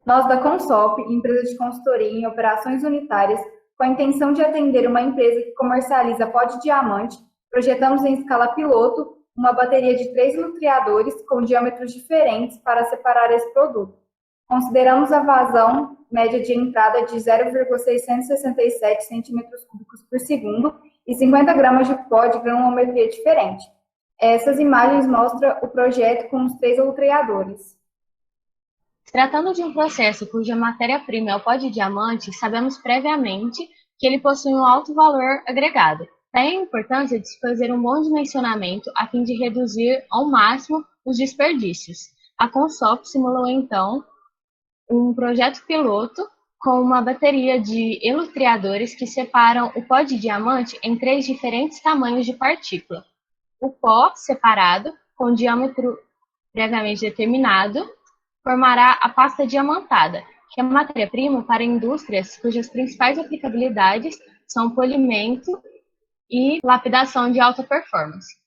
Nós da Consop, empresa de consultoria em operações unitárias, com a intenção de atender uma empresa que comercializa pó de diamante, projetamos em escala piloto uma bateria de 3 nutriadores com diâmetros diferentes para separar esse produto. Consideramos a vazão média de entrada de 0,667 centímetros cúbicos por segundo e 50 gramas de pó de granulometria diferente. Essas imagens mostram o projeto com os 3 lutreadores. Se tratando de um processo cuja matéria-prima é o pó de diamante, sabemos previamente que ele possui um alto valor agregado. Daí a importância de se fazer um bom dimensionamento a fim de reduzir ao máximo os desperdícios. A Consop simulou então um projeto piloto com uma bateria de elutriadores que separam o pó de diamante em 3 diferentes tamanhos de partícula. O pó separado, com diâmetro previamente determinado, formará a pasta diamantada, que é matéria-prima para indústrias cujas principais aplicabilidades são polimento e lapidação de alta performance.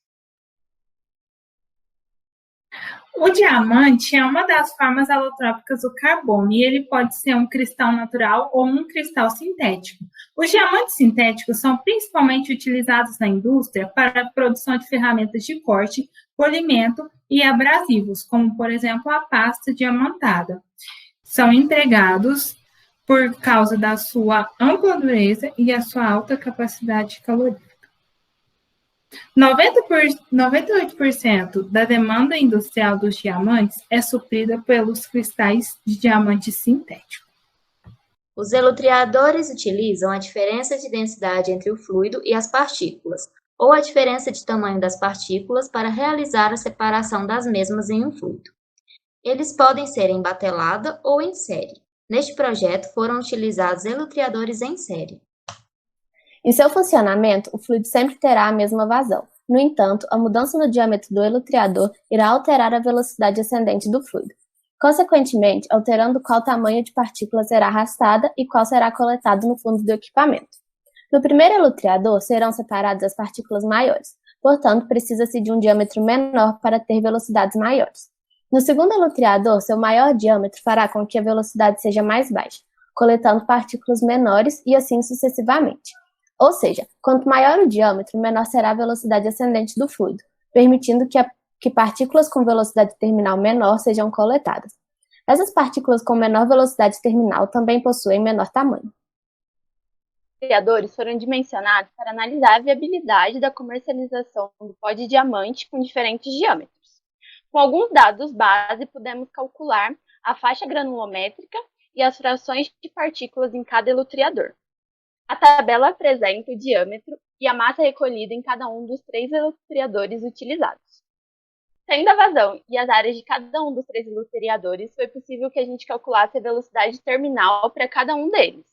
O diamante é uma das formas alotrópicas do carbono e ele pode ser um cristal natural ou um cristal sintético. Os diamantes sintéticos são principalmente utilizados na indústria para a produção de ferramentas de corte, polimento e abrasivos, como, por exemplo, a pasta diamantada. São empregados por causa da sua ampla dureza e a sua alta capacidade calorífica. 98% da demanda industrial dos diamantes é suprida pelos cristais de diamante sintético. Os elutriadores utilizam a diferença de densidade entre o fluido e as partículas, ou a diferença de tamanho das partículas para realizar a separação das mesmas em um fluido. Eles podem ser em batelada ou em série. Neste projeto foram utilizados elutriadores em série. Em seu funcionamento, o fluido sempre terá a mesma vazão. No entanto, a mudança no diâmetro do elutriador irá alterar a velocidade ascendente do fluido, consequentemente alterando qual tamanho de partícula será arrastada e qual será coletado no fundo do equipamento. No primeiro elutriador serão separadas as partículas maiores, portanto, precisa-se de um diâmetro menor para ter velocidades maiores. No segundo elutriador, seu maior diâmetro fará com que a velocidade seja mais baixa, coletando partículas menores e assim sucessivamente. Ou seja, quanto maior o diâmetro, menor será a velocidade ascendente do fluido, permitindo que partículas com velocidade terminal menor sejam coletadas. Essas partículas com menor velocidade terminal também possuem menor tamanho. Os criadores foram dimensionados para analisar a viabilidade da comercialização do pó de diamante com diferentes diâmetros. Com alguns dados base, podemos calcular a faixa granulométrica e as frações de partículas em cada elutriador. A tabela apresenta o diâmetro e a massa recolhida em cada um dos 3 elutriadores utilizados. Tendo a vazão e as áreas de cada um dos 3 elutriadores, foi possível que a gente calculasse a velocidade terminal para cada um deles.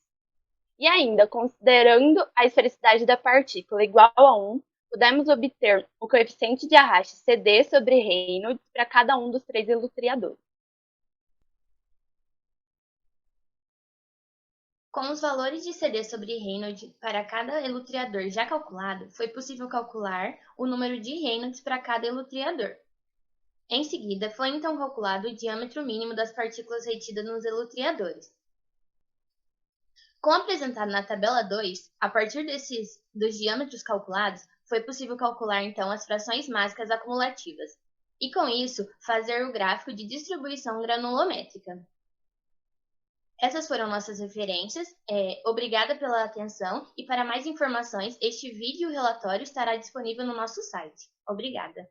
E ainda, considerando a esfericidade da partícula igual a 1, podemos obter o coeficiente de arraste CD sobre Reynolds para cada um dos 3 elutriadores. Com os valores de CD sobre Reynolds para cada elutriador já calculado, foi possível calcular o número de Reynolds para cada elutriador. Em seguida, foi então calculado o diâmetro mínimo das partículas retidas nos elutriadores. Como apresentado na tabela 2, a partir dos diâmetros calculados, foi possível calcular então as frações mássicas acumulativas, e com isso, fazer o gráfico de distribuição granulométrica. Essas foram nossas referências. Obrigada pela atenção e para mais informações, este vídeo relatório estará disponível no nosso site. Obrigada!